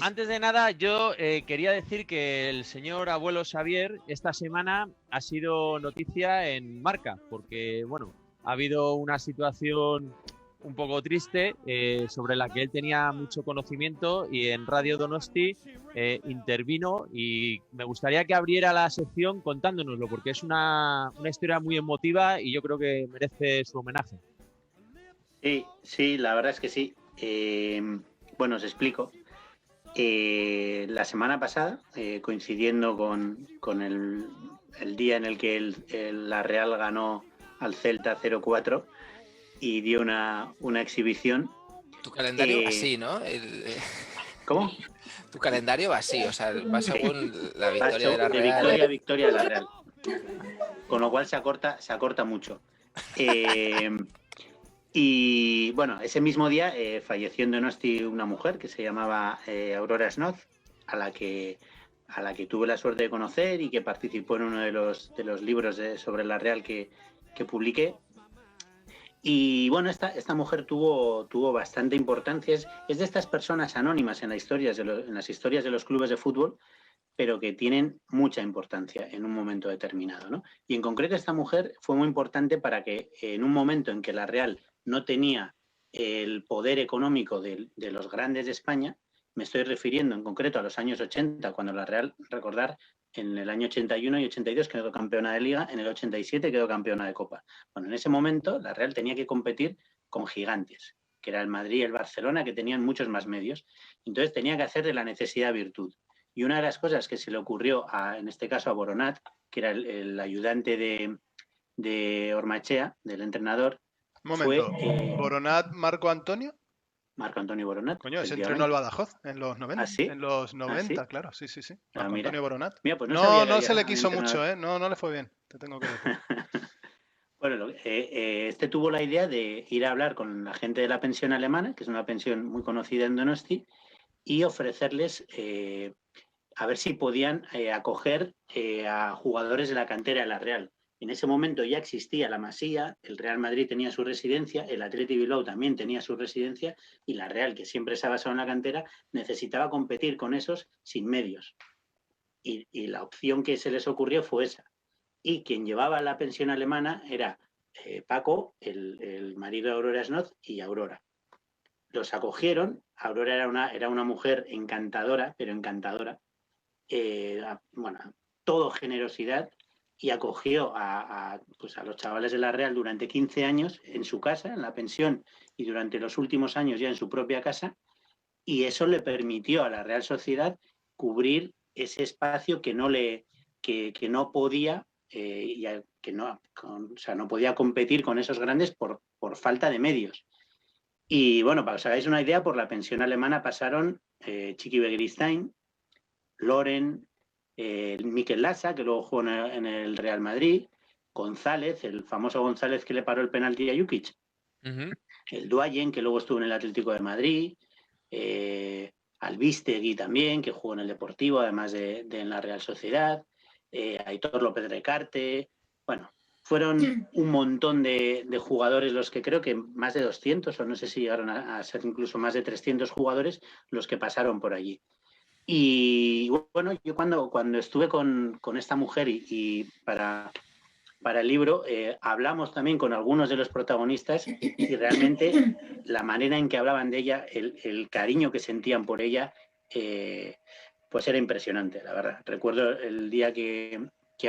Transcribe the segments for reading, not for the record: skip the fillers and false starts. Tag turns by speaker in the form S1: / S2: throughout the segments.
S1: Antes de nada, yo quería decir que el señor abuelo Xavier esta semana ha sido noticia en Marca, porque, bueno, ha habido una situación un poco triste sobre la que él tenía mucho conocimiento y en Radio Donosti intervino y me gustaría que abriera la sección contándonoslo, porque es una historia muy emotiva y yo creo que merece su homenaje.
S2: Sí, la verdad es que sí. Bueno, os explico. La semana pasada, coincidiendo con el día en el que la Real ganó al Celta 0-4 y dio una exhibición.
S3: Tu calendario va así, ¿no?
S2: ¿Cómo?
S3: Tu calendario va así, o sea, va según la victoria de la Real.
S2: De victoria a victoria de la Real. Con lo cual se acorta mucho. Y bueno, ese mismo día falleció en Donosti una mujer que se llamaba Aurora Snoz, a la que tuve la suerte de conocer y que participó en uno de los libros sobre la Real que publiqué. Y bueno, esta mujer tuvo bastante importancia. Es de estas personas anónimas en las historias de los clubes de fútbol, pero que tienen mucha importancia en un momento determinado, ¿no? Y en concreto esta mujer fue muy importante para que en un momento en que la Real no tenía el poder económico de los grandes de España, me estoy refiriendo en concreto a los años 80, cuando la Real, recordar, en el año 81 y 82 quedó campeona de Liga, en el 87 quedó campeona de Copa. Bueno, en ese momento la Real tenía que competir con gigantes, que era el Madrid y el Barcelona, que tenían muchos más medios. Entonces tenía que hacer de la necesidad virtud. Y una de las cosas que se le ocurrió, en este caso a Boronat, que era el ayudante de Ormachea, del entrenador,
S4: un momento,
S2: fue...
S4: ¿Boronat Marco Antonio?
S2: Marco Antonio Boronat.
S4: Coño, ese entrenó al Badajoz en los 90.
S2: ¿Ah, sí?
S4: En los 90,
S2: ¿Ah, sí?
S4: Claro, sí. Marco
S2: Mira.
S4: Antonio Boronat.
S2: Mira, pues
S4: no se le quiso mucho, ¿eh? No le fue bien, te tengo que decir.
S2: Bueno, este tuvo la idea de ir a hablar con la gente de la pensión alemana, que es una pensión muy conocida en Donosti, y ofrecerles a ver si podían acoger a jugadores de la cantera de la Real. En ese momento ya existía la Masía, el Real Madrid tenía su residencia, el Athletic Bilbao también tenía su residencia y la Real, que siempre se ha basado en la cantera, necesitaba competir con esos sin medios. Y la opción que se les ocurrió fue esa. Y quien llevaba la pensión alemana era Paco, el marido de Aurora Snoz, y Aurora. Los acogieron. Aurora era una mujer encantadora, pero encantadora. Todo generosidad, y acogió a los chavales de la Real durante 15 años en su casa, en la pensión, y durante los últimos años ya en su propia casa, y eso le permitió a la Real Sociedad cubrir ese espacio que no podía no podía competir con esos grandes por falta de medios. Y bueno, para que os hagáis una idea, por la pensión alemana pasaron Chiqui Begiristain, Loren, Mikel Lasa, que luego jugó en el Real Madrid, González, el famoso González que le paró el penalti a Jukic, el Duayen, que luego estuvo en el Atlético de Madrid, Albistegui también, que jugó en el Deportivo, además de en la Real Sociedad, Aitor López Recarte. Bueno, fueron un montón de jugadores, los que creo que más de 200, o no sé si llegaron a ser incluso más de 300 jugadores los que pasaron por allí. Y bueno, yo cuando estuve con esta mujer y para el libro, hablamos también con algunos de los protagonistas y realmente la manera en que hablaban de ella, el cariño que sentían por ella, pues era impresionante, la verdad. Recuerdo el día que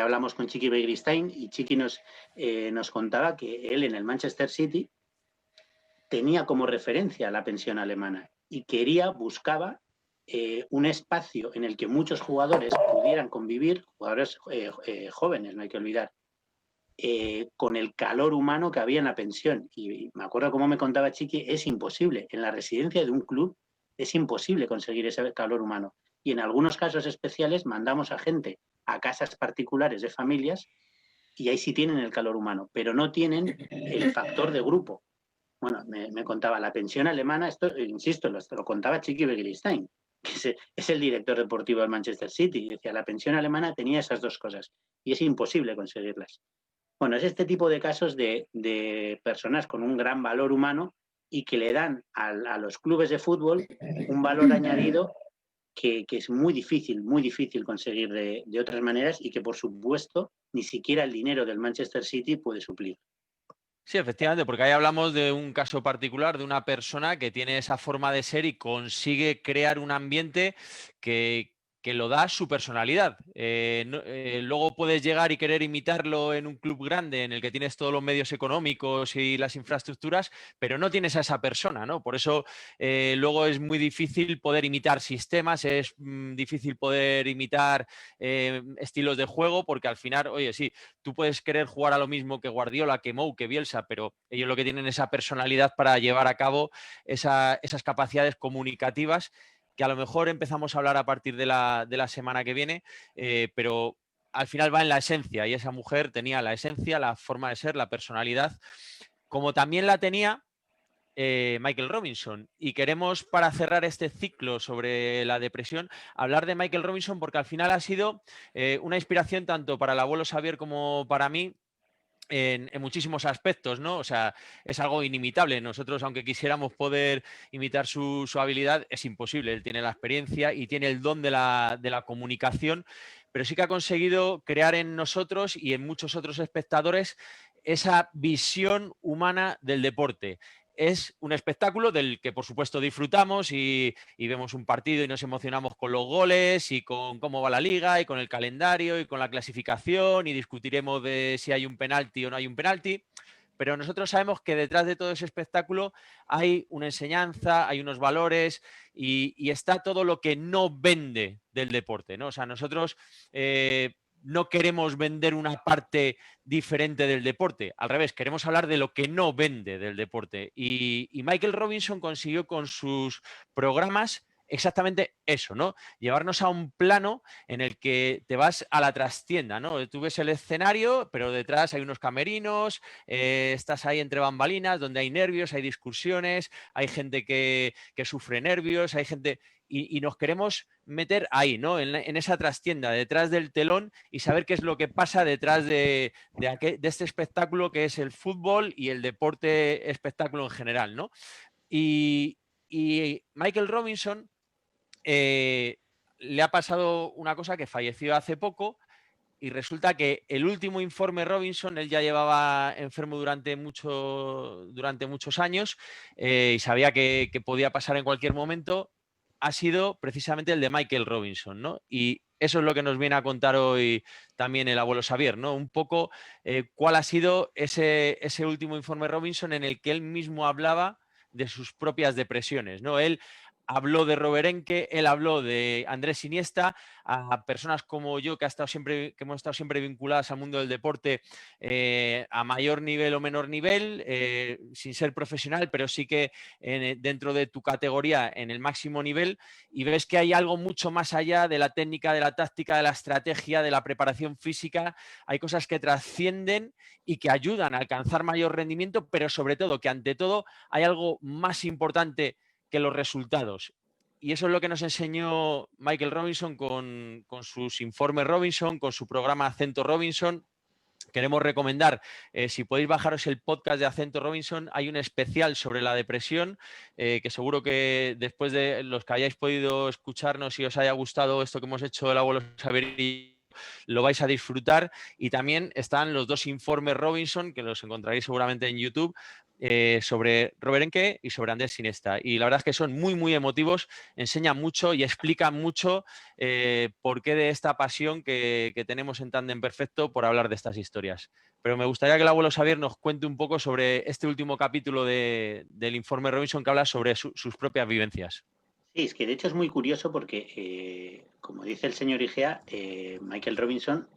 S2: hablamos con Chiqui Begiristain y Chiqui nos contaba que él en el Manchester City tenía como referencia la pensión alemana y buscaba un espacio en el que muchos jugadores pudieran convivir, jugadores jóvenes, no hay que olvidar, con el calor humano que había en la pensión. Y me acuerdo cómo me contaba Chiqui, es imposible. En la residencia de un club es imposible conseguir ese calor humano. Y en algunos casos especiales mandamos a gente a casas particulares de familias y ahí sí tienen el calor humano, pero no tienen el factor de grupo. Bueno, me contaba la pensión alemana, esto, insisto, lo contaba Chiqui Begiristain, que es el director deportivo del Manchester City, y decía, la pensión alemana tenía esas dos cosas y es imposible conseguirlas. Bueno, es este tipo de casos de personas con un gran valor humano y que le dan a los clubes de fútbol un valor añadido que es muy difícil conseguir de otras maneras y que, por supuesto, ni siquiera el dinero del Manchester City puede suplir.
S1: Sí, efectivamente, porque ahí hablamos de un caso particular, de una persona que tiene esa forma de ser y consigue crear un ambiente que lo da su personalidad. Luego puedes llegar y querer imitarlo en un club grande en el que tienes todos los medios económicos y las infraestructuras, pero no tienes a esa persona, ¿no? Por eso luego es muy difícil poder imitar sistemas, es difícil poder imitar estilos de juego, porque al final, oye, sí, tú puedes querer jugar a lo mismo que Guardiola, que Mou, que Bielsa, pero ellos lo que tienen es esa personalidad para llevar a cabo esas capacidades comunicativas que a lo mejor empezamos a hablar a partir de la semana que viene, pero al final va en la esencia y esa mujer tenía la esencia, la forma de ser, la personalidad, como también la tenía Michael Robinson. Y queremos, para cerrar este ciclo sobre la depresión, hablar de Michael Robinson porque al final ha sido una inspiración tanto para el abuelo Xavier como para mí en muchísimos aspectos, ¿no? O sea, es algo inimitable. Nosotros, aunque quisiéramos poder imitar su habilidad, es imposible. Él tiene la experiencia y tiene el don de la comunicación, pero sí que ha conseguido crear en nosotros y en muchos otros espectadores esa visión humana del deporte. Es un espectáculo del que, por supuesto, disfrutamos y vemos un partido y nos emocionamos con los goles y con cómo va la liga y con el calendario y con la clasificación y discutiremos de si hay un penalti o no hay un penalti. Pero nosotros sabemos que detrás de todo ese espectáculo hay una enseñanza, hay unos valores y está todo lo que no vende del deporte, ¿no? O sea, nosotros no queremos vender una parte diferente del deporte. Al revés, queremos hablar de lo que no vende del deporte. Y Michael Robinson consiguió con sus programas exactamente eso, ¿no? Llevarnos a un plano en el que te vas a la trastienda, ¿no? Tú ves el escenario, pero detrás hay unos camerinos, estás ahí entre bambalinas, donde hay nervios, hay discusiones, hay gente que sufre nervios, hay gente... Y nos queremos meter ahí, ¿no? En esa trastienda, detrás del telón y saber qué es lo que pasa detrás de este espectáculo que es el fútbol y el deporte espectáculo en general, ¿no? Y Michael Robinson le ha pasado una cosa que falleció hace poco y resulta que el último informe Robinson, él ya llevaba enfermo durante muchos años y sabía que podía pasar en cualquier momento, ha sido precisamente el de Michael Robinson, ¿no? Y eso es lo que nos viene a contar hoy también el abuelo Xavier, ¿no? Un poco cuál ha sido ese último informe Robinson en el que él mismo hablaba de sus propias depresiones, ¿no? Él habló de Roberenque, él habló de Andrés Iniesta, a personas como yo que hemos estado siempre vinculadas al mundo del deporte a mayor nivel o menor nivel, sin ser profesional, pero sí que dentro de tu categoría en el máximo nivel, y ves que hay algo mucho más allá de la técnica, de la táctica, de la estrategia, de la preparación física. Hay cosas que trascienden y que ayudan a alcanzar mayor rendimiento, pero sobre todo que ante todo hay algo más importante que los resultados. Y eso es lo que nos enseñó Michael Robinson con sus informes Robinson, con su programa Acento Robinson. Queremos recomendar, si podéis bajaros el podcast de Acento Robinson, hay un especial sobre la depresión, que seguro que después de los que hayáis podido escucharnos y os haya gustado esto que hemos hecho el abuelo Xavier y lo vais a disfrutar. Y también están los dos informes Robinson, que los encontraréis seguramente en YouTube, sobre Roberenque y sobre Andrés Iniesta. Y la verdad es que son muy, muy emotivos, enseñan mucho y explican mucho por qué de esta pasión que tenemos en Tándem Perfecto por hablar de estas historias. Pero me gustaría que el abuelo Xavier nos cuente un poco sobre este último capítulo del informe Robinson que habla sobre sus propias vivencias.
S2: Sí, es que de hecho es muy curioso porque, como dice el señor Igea, Michael Robinson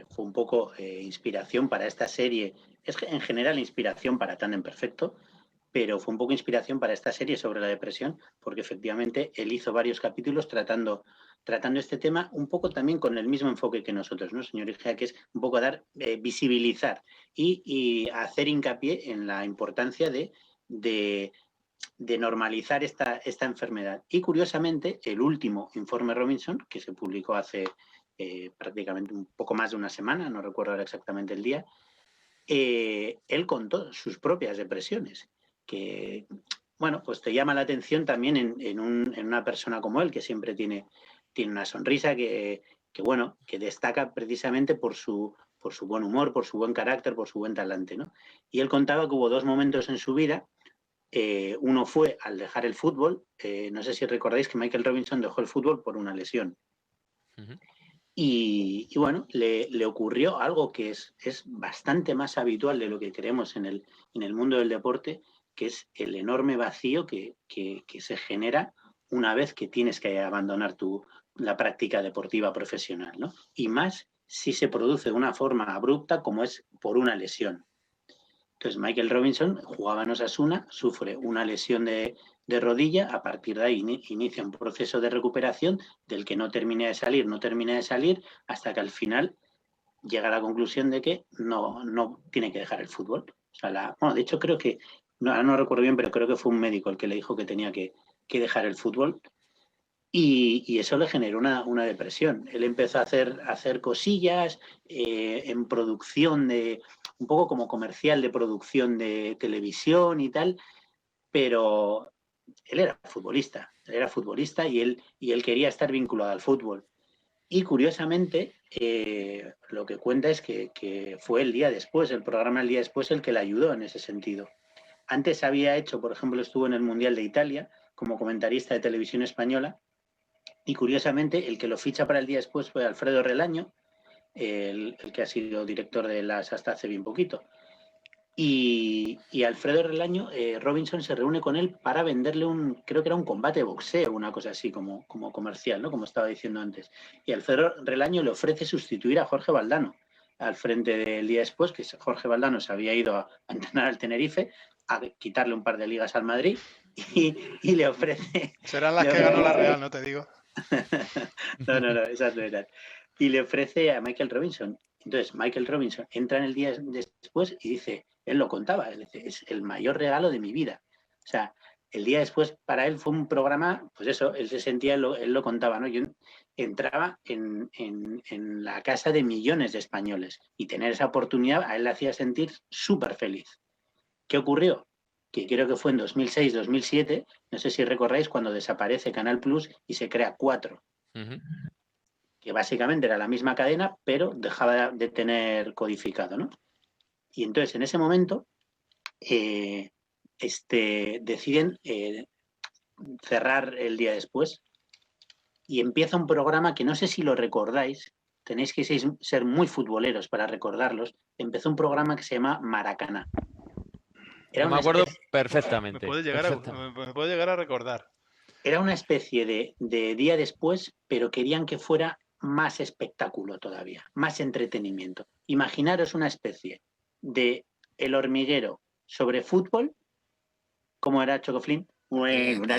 S2: fue un poco inspiración para esta serie, es en general inspiración para Tándem Perfecto, pero fue un poco inspiración para esta serie sobre la depresión, porque efectivamente él hizo varios capítulos tratando este tema un poco también con el mismo enfoque que nosotros, ¿no, señor Igea? Que es un poco visibilizar y hacer hincapié en la importancia de normalizar esta enfermedad. Y curiosamente, el último informe Robinson, que se publicó hace prácticamente un poco más de una semana, no recuerdo ahora exactamente el día, él contó sus propias depresiones, que bueno, pues te llama la atención también en una persona como él, que siempre tiene una sonrisa que destaca precisamente por su buen humor, por su buen carácter, por su buen talante, ¿no? Y él contaba que hubo 2 momentos en su vida. Uno fue al dejar el fútbol. No sé si recordáis que Michael Robinson dejó el fútbol por una lesión.
S3: Ujú.
S2: Y bueno, le ocurrió algo que es bastante más habitual de lo que creemos en el mundo del deporte, que es el enorme vacío que se genera una vez que tienes que abandonar la práctica deportiva profesional, ¿no? Y más si se produce de una forma abrupta como es por una lesión. Entonces Michael Robinson jugaba en Osasuna, sufre una lesión de rodilla, a partir de ahí inicia un proceso de recuperación del que no termina de salir, hasta que al final llega a la conclusión de que no tiene que dejar el fútbol. O sea, de hecho creo que, no recuerdo bien, pero creo que fue un médico el que le dijo que tenía que dejar el fútbol. Y eso le generó una depresión. Él empezó a hacer cosillas en producción un poco como comercial de producción de televisión y tal, pero él era futbolista y él quería estar vinculado al fútbol. Y curiosamente, lo que cuenta es que fue el programa El Día Después, el que le ayudó en ese sentido. Antes había hecho, por ejemplo, estuvo en el Mundial de Italia como comentarista de televisión española. Y curiosamente, el que lo ficha para El Día Después fue Alfredo Relaño, el que ha sido director de las hasta hace bien poquito. Y Alfredo Relaño, Robinson se reúne con él para venderle creo que era un combate de boxeo, una cosa así como comercial, ¿no? Como estaba diciendo antes. Y Alfredo Relaño le ofrece sustituir a Jorge Valdano al frente del Día Después, que Jorge Valdano se había ido a entrenar al Tenerife, a quitarle un par de ligas al Madrid y le ofrece...
S4: Serán las que ganó la Real, no te digo.
S2: No, esas no eran. Y le ofrece a Michael Robinson. Entonces, Michael Robinson entra en El Día Después y dice, él lo contaba, él dice, es el mayor regalo de mi vida. O sea, El Día Después para él fue un programa, pues eso, él se sentía, él lo contaba, ¿no? Yo entraba en la casa de millones de españoles y tener esa oportunidad a él le hacía sentir súper feliz. ¿Qué ocurrió? Que creo que fue en 2006-2007, no sé si recordáis, cuando desaparece Canal Plus y se crea 4.
S3: Ujú.
S2: Que básicamente era la misma cadena, pero dejaba de tener codificado, ¿no? Y entonces, en ese momento, deciden cerrar El Día Después y empieza un programa que no sé si lo recordáis, tenéis que ser muy futboleros para recordarlos. Empezó un programa que se llama Maracaná. Era
S1: Yo me
S2: una
S1: acuerdo
S2: especie,
S4: Me
S1: perfectamente.
S4: puede llegar a recordar.
S2: era una especie de Día Después, pero querían que fuera más espectáculo todavía, más entretenimiento. Imaginaros una especie de El Hormiguero sobre fútbol, ¿cómo era Chocoflín? Una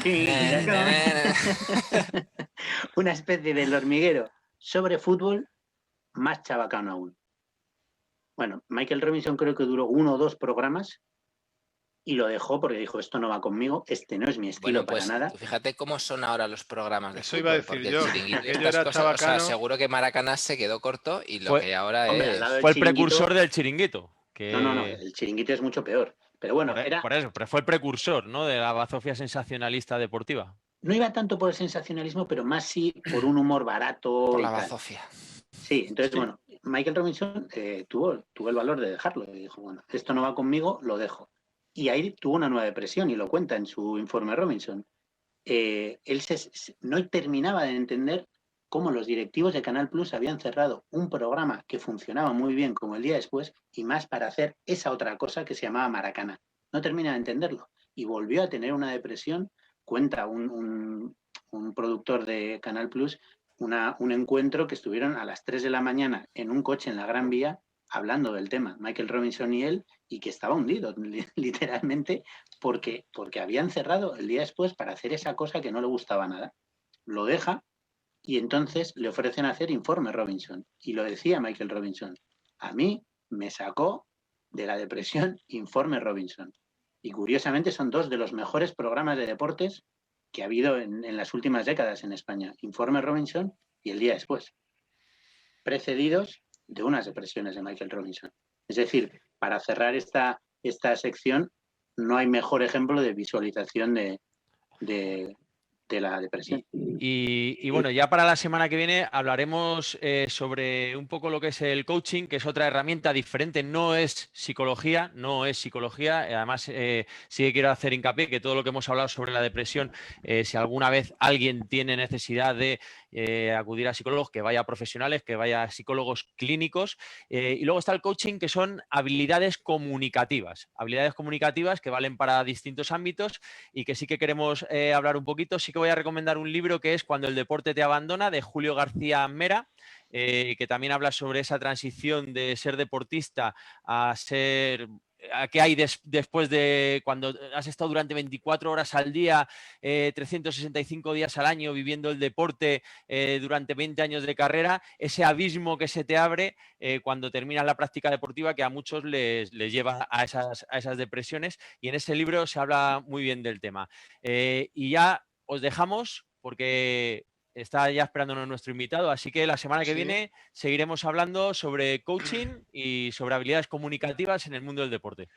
S2: especie del Hormiguero sobre fútbol más chabacano aún. Bueno, Michael Robinson creo que duró 1 o 2 programas y lo dejó porque dijo, esto no va conmigo, este no es mi estilo
S3: Bueno,
S2: para
S3: pues
S2: nada.
S3: fíjate cómo son ahora los programas de
S4: Eso iba a
S3: fútbol,
S4: decir
S3: porque el
S4: yo.
S3: chiringuito y
S4: Aquello
S3: estas
S4: era
S3: cosas, o sea,
S4: chabacano.
S3: seguro que Maracaná se quedó corto y lo
S1: Fue,
S3: que ahora
S2: Hombre, al lado
S3: es...
S2: del
S1: fue el
S2: Chiringuito,
S1: precursor del chiringuito.
S2: no,
S1: Que
S2: el Chiringuito es mucho peor. Pero bueno,
S1: por eso, pero fue el precursor, ¿no? De la bazofia sensacionalista deportiva.
S2: no iba tanto por el sensacionalismo, pero más sí por un humor barato
S3: por
S2: y
S3: la
S2: tal.
S3: bazofia.
S2: Sí, entonces,
S1: Sí.
S2: bueno, Michael Robinson tuvo el valor de dejarlo. Y dijo, bueno, esto no va conmigo, lo dejo. Y ahí tuvo una nueva depresión y lo cuenta en su informe Robinson. Él no terminaba de entender cómo los directivos de Canal Plus habían cerrado un programa que funcionaba muy bien como El Día Después y más para hacer esa otra cosa que se llamaba Maracaná. No termina de entenderlo. Y volvió a tener una depresión. Cuenta un productor de Canal Plus un encuentro que estuvieron a las 3 de la mañana en un coche en la Gran Vía hablando del tema, Michael Robinson y él, y que estaba hundido literalmente porque habían cerrado El Día Después para hacer esa cosa que no le gustaba nada. Lo deja y entonces le ofrecen hacer Informe Robinson. Y lo decía Michael Robinson, a mí me sacó de la depresión Informe Robinson. Y curiosamente son 2 de los mejores programas de deportes que ha habido en las últimas décadas en España. Informe Robinson y El Día Después. Precedidos de unas depresiones de Michael Robinson. Es decir, para cerrar esta sección, no hay mejor ejemplo de visualización de la depresión.
S1: Y bueno, ya para la semana que viene hablaremos sobre un poco lo que es el coaching, que es otra herramienta diferente, no es psicología. Además, sí que quiero hacer hincapié que todo lo que hemos hablado sobre la depresión, si alguna vez alguien tiene necesidad de acudir a psicólogos, que vaya a profesionales, que vaya a psicólogos clínicos. Y luego está el coaching, que son habilidades comunicativas que valen para distintos ámbitos y que sí que queremos hablar un poquito. Sí que voy a recomendar un libro que es Cuando el deporte te abandona, de Julio García Mera, que también habla sobre esa transición de ser deportista a qué hay después de cuando has estado durante 24 horas al día, 365 días al año viviendo el deporte durante 20 años de carrera, ese abismo que se te abre cuando terminas la práctica deportiva, que a muchos les lleva a esas depresiones, y en ese libro se habla muy bien del tema. Y ya os dejamos porque está ya esperándonos nuestro invitado, así que la semana que viene seguiremos hablando sobre coaching y sobre habilidades comunicativas en el mundo del deporte.